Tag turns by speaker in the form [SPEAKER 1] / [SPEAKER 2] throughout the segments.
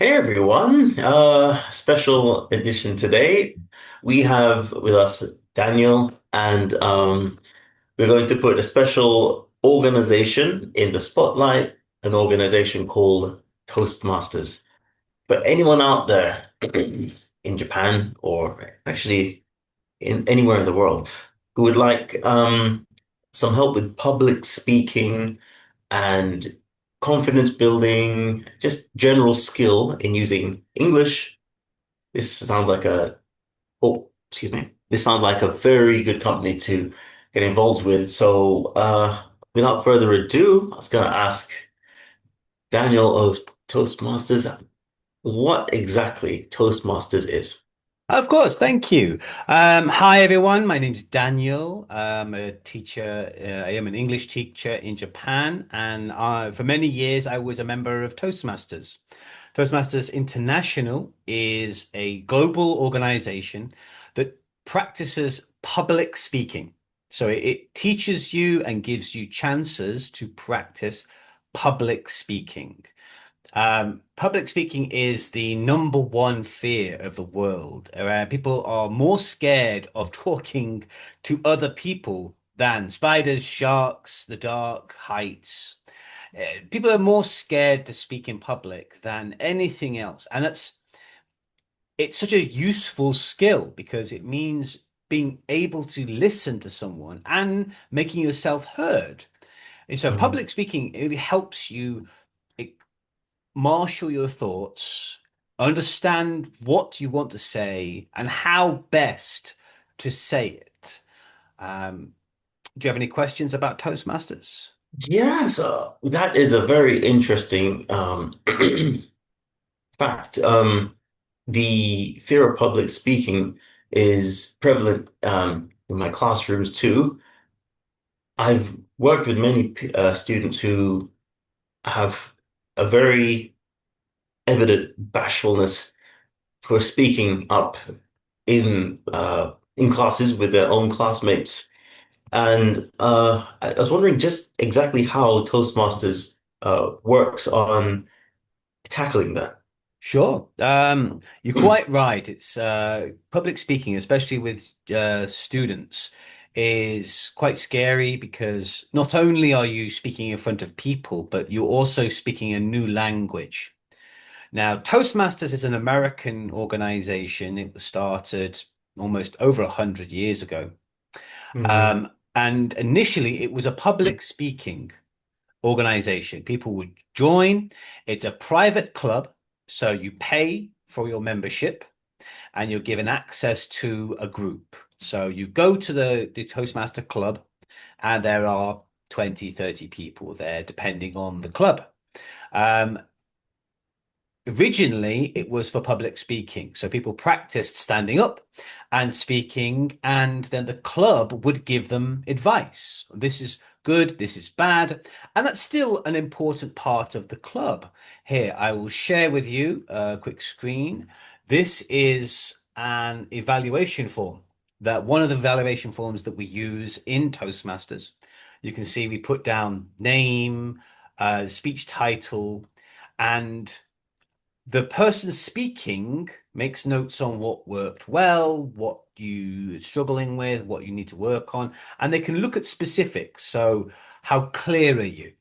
[SPEAKER 1] Hey everyone, special edition today. We have with us Daniel, and we're going to put a special organization in the spotlight, an organization called Toastmasters. But anyone out there in Japan or actually in anywhere in the world who would like some help with public speaking and confidence building, just general skill in using English. This sounds like excuse me. This sounds like a very good company to get involved with. So, without further ado, I was going to ask Daniel of Toastmasters what exactly Toastmasters is.
[SPEAKER 2] Of course, thank you. Hi, everyone. My name's Daniel. I'm a teacher. I am an English teacher in Japan, and for many years I was a member of Toastmasters. Toastmasters International is a global organization that practices public speaking. So it teaches you and gives you chances to practice public speaking. Public speaking is the number one fear of the world. People are more scared of talking to other people than spiders, sharks, the dark, heights. People are more scared to speak in public than anything else. And it's such a useful skill because it means being able to listen to someone and making yourself heard. And so
[SPEAKER 1] Mhm.
[SPEAKER 2] public speaking, it really helps you marshal your thoughts, understand what you want to say, and how best to say it. Um, do you have any questions about Toastmasters?
[SPEAKER 1] Yeah, so that is a very interesting fact. The fear of public speaking is prevalent in my classrooms too. I've worked with many students who have a very evident bashfulness for speaking up in classes with their own classmates. And I was wondering just exactly how Toastmasters works on tackling that.
[SPEAKER 2] Sure. You're quite right. It's public speaking, especially with students, is quite scary because not only are you speaking in front of people, but you're also speaking a new language. Now, Toastmasters is an American organization. It was started almost over 100 years ago.
[SPEAKER 1] Hmm.
[SPEAKER 2] And initially, it was a public speaking organization. People would join. It's a private club, so you pay for your membership and you're given access to a group. So you go to the Toastmaster club, and there are 20, 30 people there, depending on the club. Um, Originally, it was for public speaking. So people practiced standing up and speaking, and then the club would give them advice. This is good, this is bad. And that's still an important part of the club. Here, I will share with you a quick screen. This is an evaluation form, that one of the evaluation forms that we use in Toastmasters. You can see we put down name, speech title, and the person speaking makes notes on what worked well, what you're struggling with, what you need to work on, and they can look at specifics. So, how clear are you?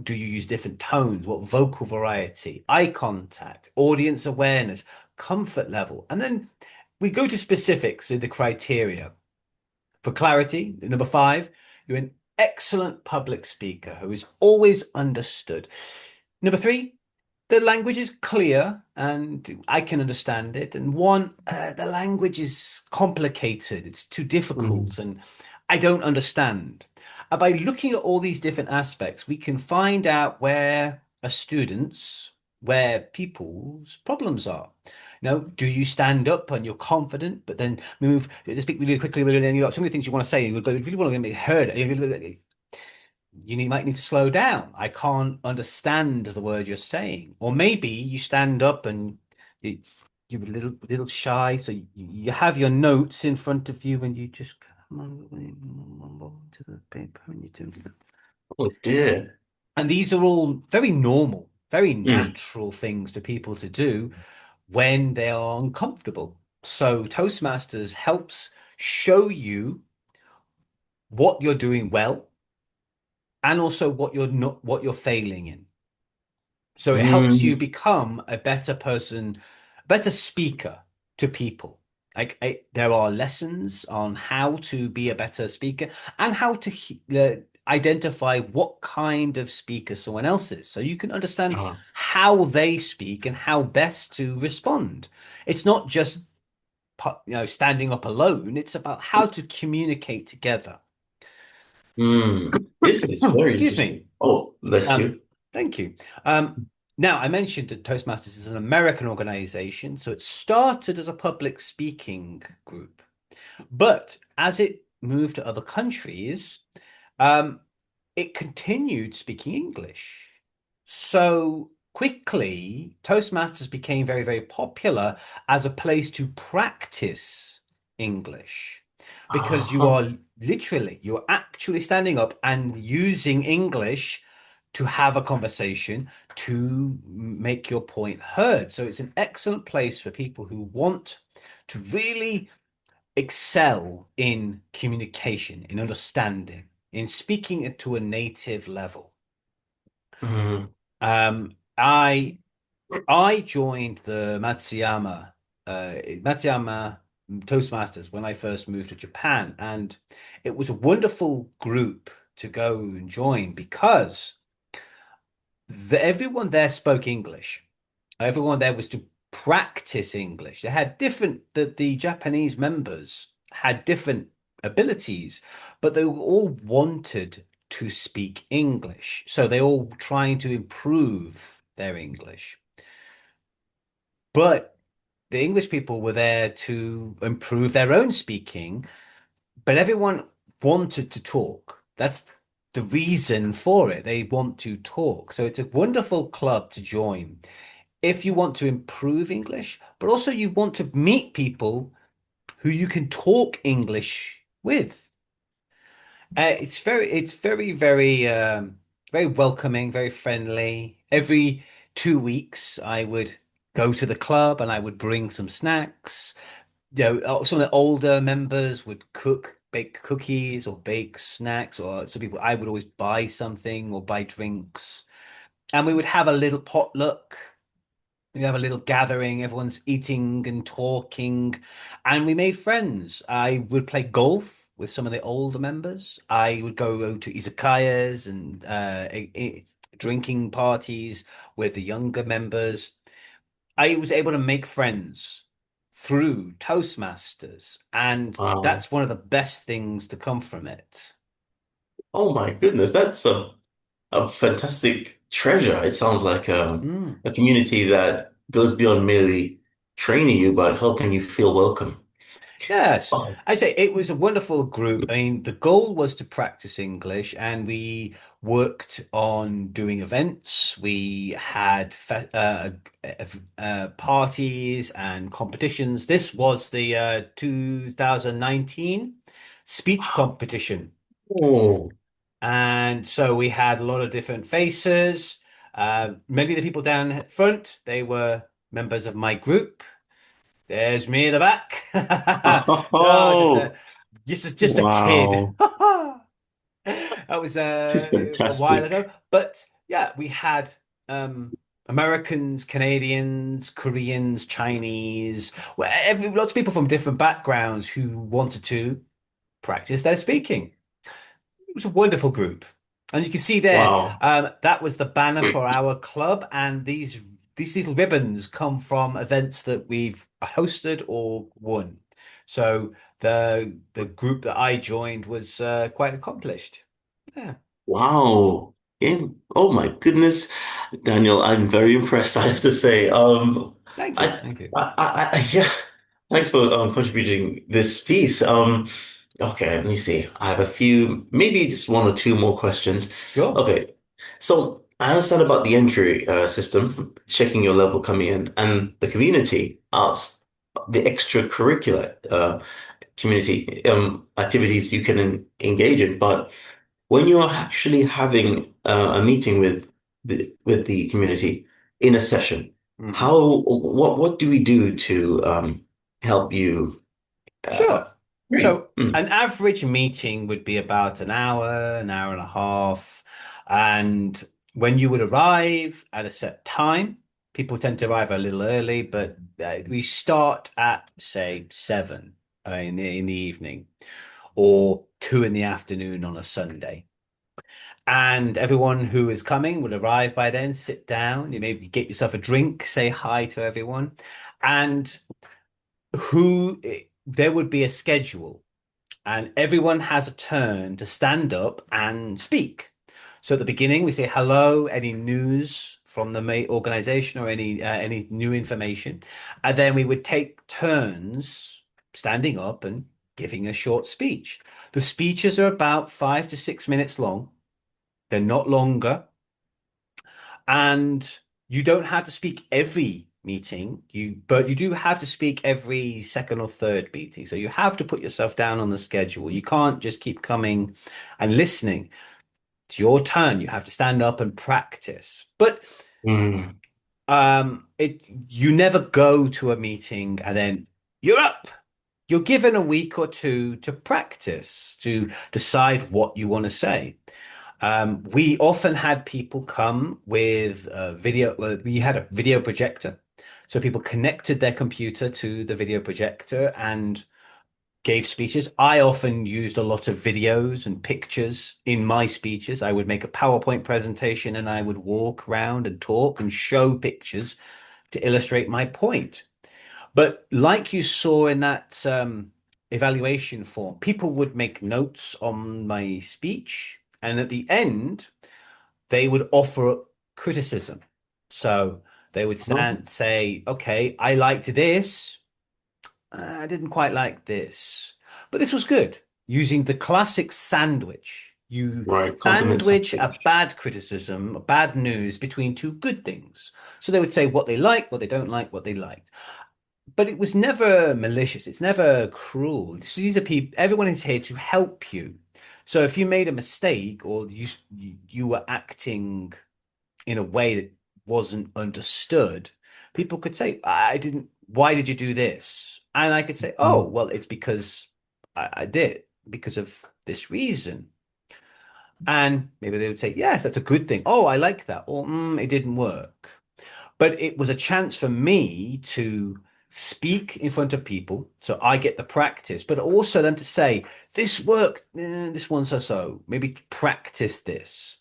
[SPEAKER 2] Do you use different tones? What vocal variety, eye contact, audience awareness, comfort level? And then we go to specifics, so the criteria. For clarity, number five, you're an excellent public speaker who is always understood. Number three, the language is clear and I can understand it. And one, the language is complicated, it's too difficult, and I don't understand. And by looking at all these different aspects, we can find out where people's problems are. Do you stand up and you're confident, but then move to speak really quickly, really, and you've got so many things you want to say, and you really want to be heard. Might need to slow down. I can't understand the word you're saying. Or maybe you stand up and you, you're a little shy, so you have your notes in front of you and you just come on to the paper and you do.
[SPEAKER 1] Oh dear.
[SPEAKER 2] And these are all very normal, very
[SPEAKER 1] Mm.
[SPEAKER 2] natural things to people to do when they are uncomfortable. So Toastmasters helps show you what you're doing well and also what you're failing in. So it helps you
[SPEAKER 1] Mm.
[SPEAKER 2] become a better person, better speaker to people. There are lessons on how to be a better speaker and how to identify what kind of speaker someone else is. So you can understand
[SPEAKER 1] Ah.
[SPEAKER 2] how they speak and how best to respond. It's not just, standing up alone. It's about how to communicate together.
[SPEAKER 1] Mm. This is very
[SPEAKER 2] Excuse me.
[SPEAKER 1] interesting. Oh, bless
[SPEAKER 2] Um,
[SPEAKER 1] you.
[SPEAKER 2] Thank you. Now, I mentioned that Toastmasters is an American organization, so it started as a public speaking group. But as it moved to other countries, um, it continued speaking English. So quickly, Toastmasters became very, very popular as a place to practice English because
[SPEAKER 1] Uh-huh.
[SPEAKER 2] you're actually standing up and using English to have a conversation to make your point heard. So it's an excellent place for people who want to really excel in communication, in understanding, in speaking it to a native level.
[SPEAKER 1] Mm.
[SPEAKER 2] Um, I I joined the Matsuyama Toastmasters when I first moved to Japan, and it was a wonderful group to go and join because everyone there spoke English. Everyone there was to practice English. They had the Japanese members had different abilities, but they all wanted to speak English. So they all trying to improve their English. But the English people were there to improve their own speaking, but everyone wanted to talk. That's the reason for it. They want to talk. So it's a wonderful club to join if you want to improve English, but also you want to meet people who you can talk English with. It's very welcoming, very friendly. Every 2 weeks, I would go to the club and I would bring some snacks. Some of the older members would bake cookies or bake snacks, or some people I would always buy something or buy drinks, and we would have a little potluck. We have a little gathering, everyone's eating and talking, and we made friends. I would play golf with some of the older members. I would go to izakayas and drinking parties with the younger members. I was able to make friends through Toastmasters, and
[SPEAKER 1] Wow.
[SPEAKER 2] that's one of the best things to come from it.
[SPEAKER 1] Oh my goodness, that's a fantastic treasure. It sounds like
[SPEAKER 2] Mm.
[SPEAKER 1] a community that goes beyond merely training you, but helping you feel welcome.
[SPEAKER 2] Yes,
[SPEAKER 1] Oh,
[SPEAKER 2] I say it was a wonderful group. I mean, the goal was to practice English, and we worked on doing events. We had parties and competitions. This was the 2019 speech competition.
[SPEAKER 1] oh.
[SPEAKER 2] And so we had a lot of different faces. Many of the people down front, they were members of my group. There's me in the back. No,
[SPEAKER 1] Oh,
[SPEAKER 2] this is just a kid.
[SPEAKER 1] wow.
[SPEAKER 2] That was
[SPEAKER 1] This is
[SPEAKER 2] a while
[SPEAKER 1] fantastic.
[SPEAKER 2] ago. But yeah, we had um, Americans, Canadians, Koreans, Chinese, lots of people from different backgrounds who wanted to practice their speaking. It was a wonderful group. And you can see there,
[SPEAKER 1] Wow.
[SPEAKER 2] that was the banner for our club. And these little ribbons come from events that we've hosted or won. So the group that I joined was quite accomplished. Yeah.
[SPEAKER 1] Wow. Oh my goodness. Daniel, I'm very impressed, I have to say.
[SPEAKER 2] Thank you.
[SPEAKER 1] I,
[SPEAKER 2] Thank you.
[SPEAKER 1] yeah. Thanks for contributing this piece. Okay, let me see. I have a few, maybe just one or two more questions.
[SPEAKER 2] Sure.
[SPEAKER 1] Okay, so I understand about the entry system, checking your level coming in, and the community arts, the extracurricular community activities you can engage in. But when you're actually having a meeting with with the community in a session.
[SPEAKER 2] Mhm.
[SPEAKER 1] What do we do to help you
[SPEAKER 2] Sure.
[SPEAKER 1] train?
[SPEAKER 2] So an average meeting would be about an hour and a half. And when you would arrive at a set time, people tend to arrive a little early, but we start at, say, 7 in the evening or 2 in the afternoon on a Sunday. And everyone who is coming will arrive by then, sit down, you maybe get yourself a drink, say hi to everyone. And there would be a schedule and everyone has a turn to stand up and speak. So at the beginning, we say hello, any news from the organization or any new information, and then we would take turns standing up and giving a short speech. The speeches are about 5 to 6 minutes long. They're not longer, and you don't have to speak every meeting, but you do have to speak every second or third meeting. So you have to put yourself down on the schedule. You can't just keep coming and listening. It's your turn. You have to stand up and practice. But
[SPEAKER 1] Mm,
[SPEAKER 2] it you never go to a meeting and then you're up. You're given a week or two to practice, to decide what you want to say. We often had people come with a video. We had a video projector. So people connected their computer to the video projector and gave speeches. I often used a lot of videos and pictures in my speeches. I would make a PowerPoint presentation and I would walk around and talk and show pictures to illustrate my point. But like you saw in that evaluation form, people would make notes on my speech. And at the end, they would offer up criticism. So they would
[SPEAKER 1] oh,
[SPEAKER 2] stand, say, okay, I liked this. I didn't quite like this, but this was good. Using the classic sandwich. You
[SPEAKER 1] right, compliments and
[SPEAKER 2] sandwich a
[SPEAKER 1] speech.
[SPEAKER 2] bad criticism, a bad news between two good things. So they would say what they like, what they don't like, what they liked. But it was never malicious. It's never cruel. These are people, everyone is here to help you. So if you made a mistake or you were acting in a way that wasn't understood, people could say, I didn't, why did you do this? And I could say, oh,
[SPEAKER 1] Oh,
[SPEAKER 2] well, it's because I did, because of this reason. And maybe they would say, yes, that's a good thing. Oh, I like that. Or it didn't work. But it was a chance for me to speak in front of people. So I get the practice, but also then to say, this worked, this one so. Maybe practice this.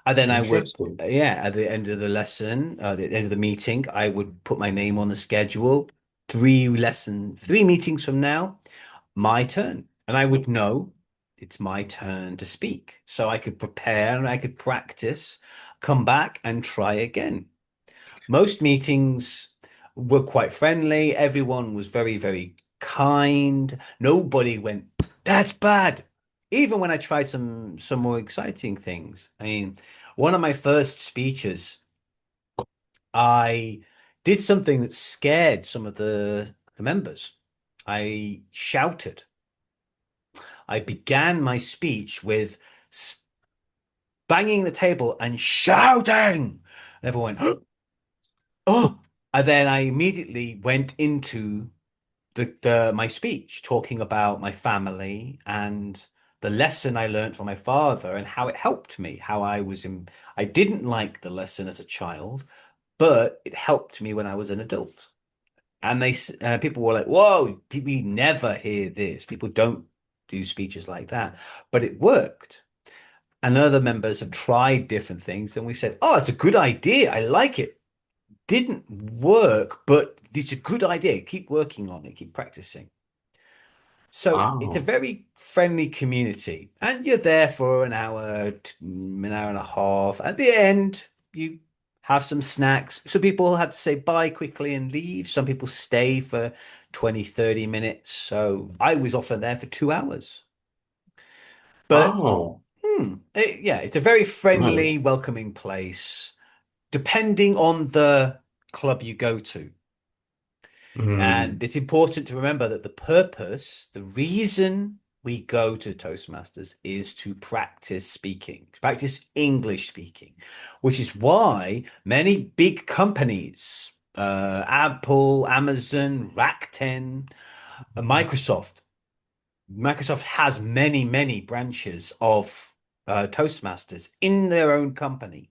[SPEAKER 2] And then I would,
[SPEAKER 1] interesting.
[SPEAKER 2] yeah, at the end of the lesson, at the end of the meeting, I would put my name on the schedule. 3 meetings from now, my turn. And I would know it's my turn to speak. So I could prepare and I could practice, come back and try again. Most meetings were quite friendly. Everyone was very, very kind. Nobody went, that's bad. Even when I tried some more exciting things. I mean, one of my first speeches, I did something that scared some of the members. I shouted. I began my speech with banging the table and shouting. And everyone went, oh, and then I immediately went into my speech talking about my family and the lesson I learned from my father and how it helped me, how I didn't like the lesson as a child, but it helped me when I was an adult. And people were like, "Whoa, people never hear this. People don't do speeches like that." But it worked. And other members have tried different things, and we've said, "Oh, it's a good idea. I like it." Didn't work, but it's a good idea. Keep working on it, keep practicing. So it's a
[SPEAKER 1] Wow.
[SPEAKER 2] very friendly community, and you're there for an hour, an hour and a half. At the end, you have some snacks. Some people have to say bye quickly and leave. Some people stay for 20, 30 minutes. So I was often there for 2 hours. But
[SPEAKER 1] Wow.
[SPEAKER 2] yeah, it's a very
[SPEAKER 1] Right.
[SPEAKER 2] friendly, welcoming place, depending on the club you go to. And
[SPEAKER 1] Mm,
[SPEAKER 2] it's important to remember that the purpose, the reason we go to Toastmasters is to practice speaking, practice English speaking, which is why many big companies, Apple, Amazon, Rakuten, Microsoft has many, many branches of Toastmasters in their own company.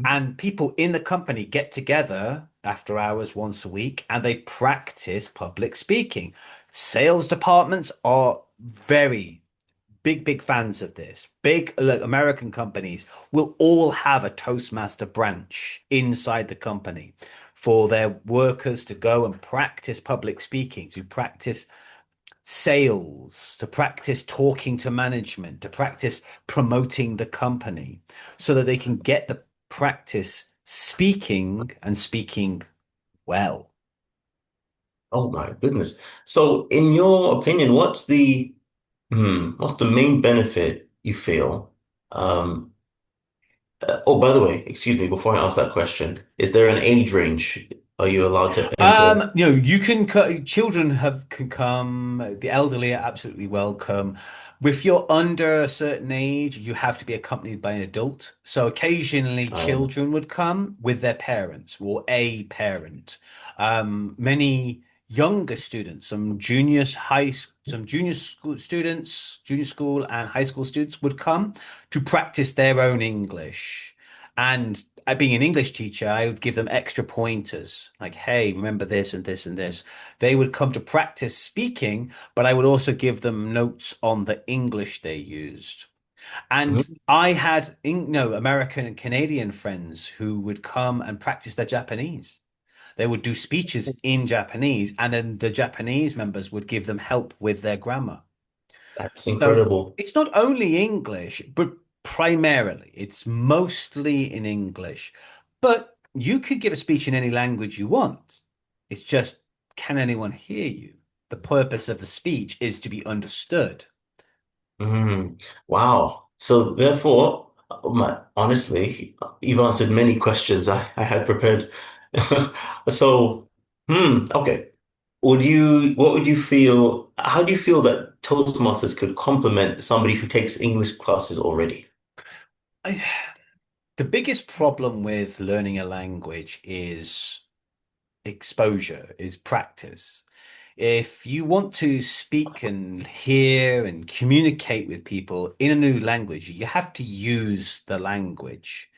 [SPEAKER 2] And people in the company get together after hours once a week and they practice public speaking. Sales departments are very big fans of this. Big like, American companies will all have a Toastmaster branch inside the company for their workers to go and practice public speaking, to practice sales, to practice talking to management, to practice promoting the company so that they can get the practice speaking and speaking well.
[SPEAKER 1] Oh my goodness. So, in your opinion, what's the main benefit you feel? Um, oh, by the way, excuse me, before I ask that question, is there an age range? Are you allowed to enter?
[SPEAKER 2] You can children have can come. The elderly are absolutely welcome. If you're under a certain age, you have to be accompanied by an adult. So occasionally,
[SPEAKER 1] Um,
[SPEAKER 2] children would come with their parents or a parent. Many younger students, some junior school students, junior school and high school students would come to practice their own English. And being an English teacher, I would give them extra pointers like, hey, remember this and this and this. They would come to practice speaking, but I would also give them notes on the English they used. And
[SPEAKER 1] mhm.
[SPEAKER 2] I had, American and Canadian friends who would come and practice their Japanese. They would do speeches in Japanese, and then the Japanese members would give them help with their grammar.
[SPEAKER 1] That's
[SPEAKER 2] So
[SPEAKER 1] incredible.
[SPEAKER 2] it's not only English, but primarily it's mostly in English. But you could give a speech in any language you want. It's just, can anyone hear you? The purpose of the speech is to be understood.
[SPEAKER 1] Mm, wow. So therefore, honestly, you've answered many questions I had prepared. So, okay. What would you feel, how do you feel that Toastmasters could complement somebody who takes English classes already?
[SPEAKER 2] I- The biggest problem with learning a language is exposure, is practice. If you want to speak and hear and communicate with people in a new language, you have to use the language.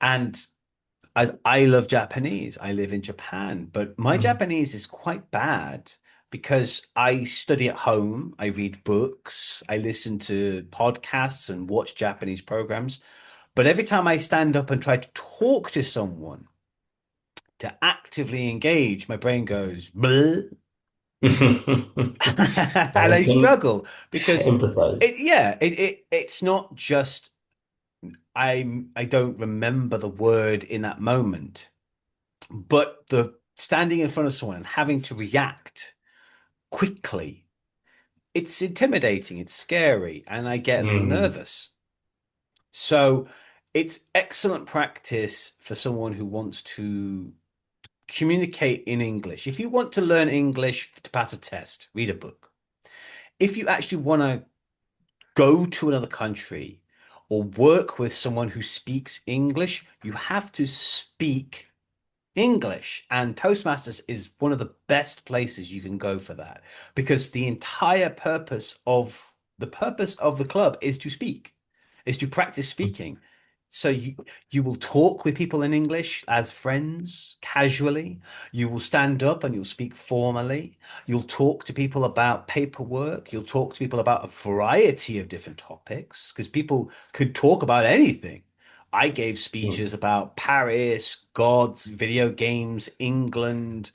[SPEAKER 2] And I love Japanese. I live in Japan, but my
[SPEAKER 1] Mm,
[SPEAKER 2] Japanese is quite bad because I study at home, I read books, I listen to podcasts and watch Japanese programs. But every time I stand up and try to talk to someone to actively engage, my brain goes, "Bleh." And
[SPEAKER 1] I
[SPEAKER 2] I
[SPEAKER 1] can
[SPEAKER 2] struggle because
[SPEAKER 1] empathize.
[SPEAKER 2] it's not just I don't remember the word in that moment, but the standing in front of someone and having to react quickly, it's intimidating, it's scary, and I get a little
[SPEAKER 1] Mm,
[SPEAKER 2] nervous. So it's excellent practice for someone who wants to communicate in English. If you want to learn English to pass a test, read a book. If you actually want to go to another country or work with someone who speaks English, you have to speak English. And Toastmasters is one of the best places you can go for that because the purpose of the club is to speak, is to practice speaking. So you will talk with people in English as friends, casually. You will stand up and you'll speak formally. You'll talk to people about paperwork. You'll talk to people about a variety of different topics because people could talk about anything. I gave
[SPEAKER 1] mm,
[SPEAKER 2] speeches about Paris, gods, video games, England.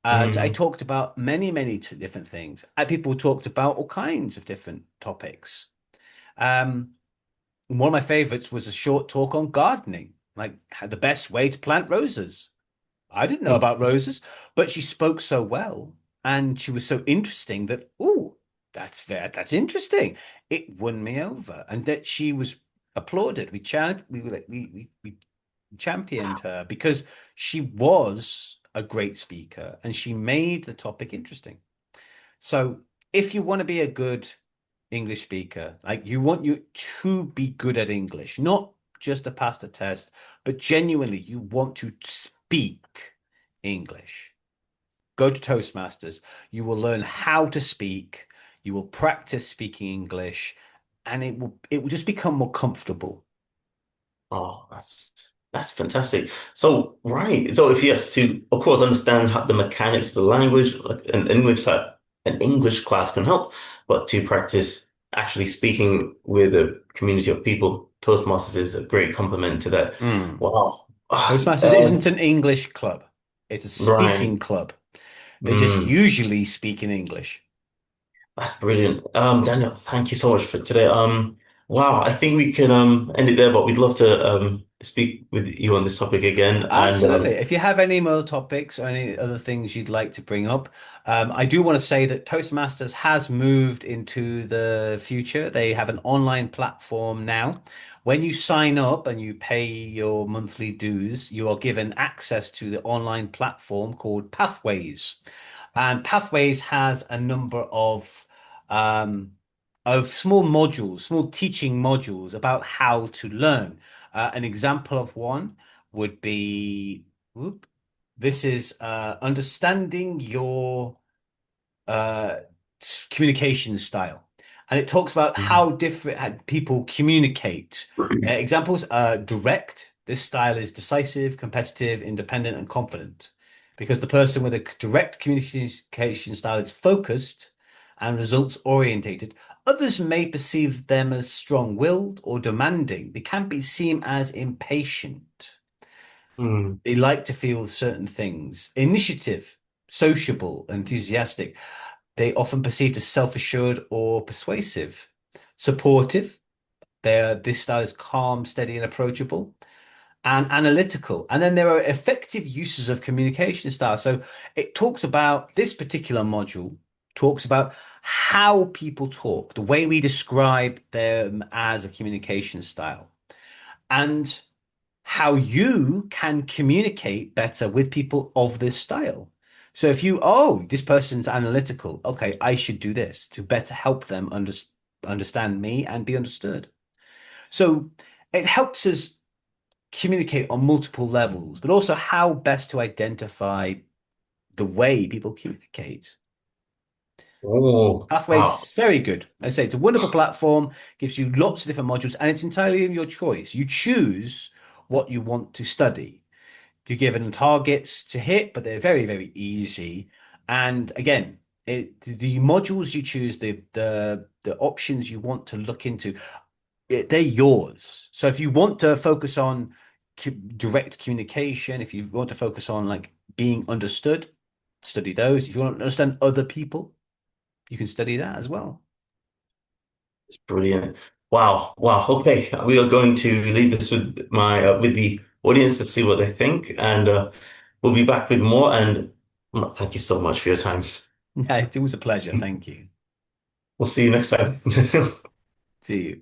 [SPEAKER 2] I
[SPEAKER 1] mm.
[SPEAKER 2] talked about many different things. People talked about all kinds of different topics. Um, one of my favorites was a short talk on gardening, like the best way to plant roses. I didn't know about roses, but she spoke so well and she was so interesting that, oh, that's interesting. It won me over, and that she was applauded. We championed her because she was a great speaker and she made the topic interesting. So if you want to be a good English speaker. Like you want you to be good at English, not just to pass the test, but genuinely you want to speak English. Go to Toastmasters. You will learn how to speak. You will practice speaking English, and it will just become more comfortable.
[SPEAKER 1] Oh, that's fantastic. So, right. So, if yes, to of course understand how the mechanics of the language, like an English class can help, but to practice actually speaking with a community of people, Toastmasters is a great complement to that.
[SPEAKER 2] Mm.
[SPEAKER 1] Wow.
[SPEAKER 2] Toastmasters isn't an English club. It's a
[SPEAKER 1] Right.
[SPEAKER 2] speaking club. They just
[SPEAKER 1] Mm.
[SPEAKER 2] usually speak in English.
[SPEAKER 1] That's brilliant. Daniel, thank you so much for today. Wow, I think we can end it there, but we'd love to speak with you on this topic again. And
[SPEAKER 2] Absolutely. If you have any more topics or any other things you'd like to bring up, I do want to say that Toastmasters has moved into the future. They have an online platform now. When you sign up and you pay your monthly dues, you are given access to the online platform called Pathways. And Pathways has a number um, of small modules, small teaching modules about how to learn. An example of one would be, whoop, this is understanding your uh, communication style. And it talks about how different how people communicate. Examples are direct. This style is decisive, competitive, independent, and confident. Because the person with a direct communication style is focused and results orientated. Others may perceive them as strong-willed or demanding. They can be seen as impatient.
[SPEAKER 1] mm,
[SPEAKER 2] They like to feel certain things. Initiative, sociable, enthusiastic. They often perceived as self-assured or persuasive. Supportive. This style is calm, steady, and approachable. And analytical. And then there are effective uses of communication style. So it talks about this particular module, talks about how people talk, the way we describe them as a communication style. And how you can communicate better with people of this style. So if this person's analytical, okay, I should do this to better help them understand me and be understood. So it helps us communicate on multiple levels, but also how best to identify the way people communicate.
[SPEAKER 1] oh,
[SPEAKER 2] Pathways
[SPEAKER 1] wow.
[SPEAKER 2] is very good. I say it's a wonderful platform, gives you lots of different modules, and it's entirely your choice. You choose what you want to study. You're given targets to hit, but they're very, very easy. And again, the modules you choose, the options you want to look into, they're yours. So if you want to focus on direct communication, if you want to focus on like being understood, study those. If you want to understand other people, you can study that as well.
[SPEAKER 1] It's brilliant. Wow. Wow. Okay. We are going to leave this with my with the audience to see what they think, and we'll be back with more. And thank you so much for your time.
[SPEAKER 2] Yeah, it was a pleasure. Thank you.
[SPEAKER 1] We'll see you next time.
[SPEAKER 2] See you.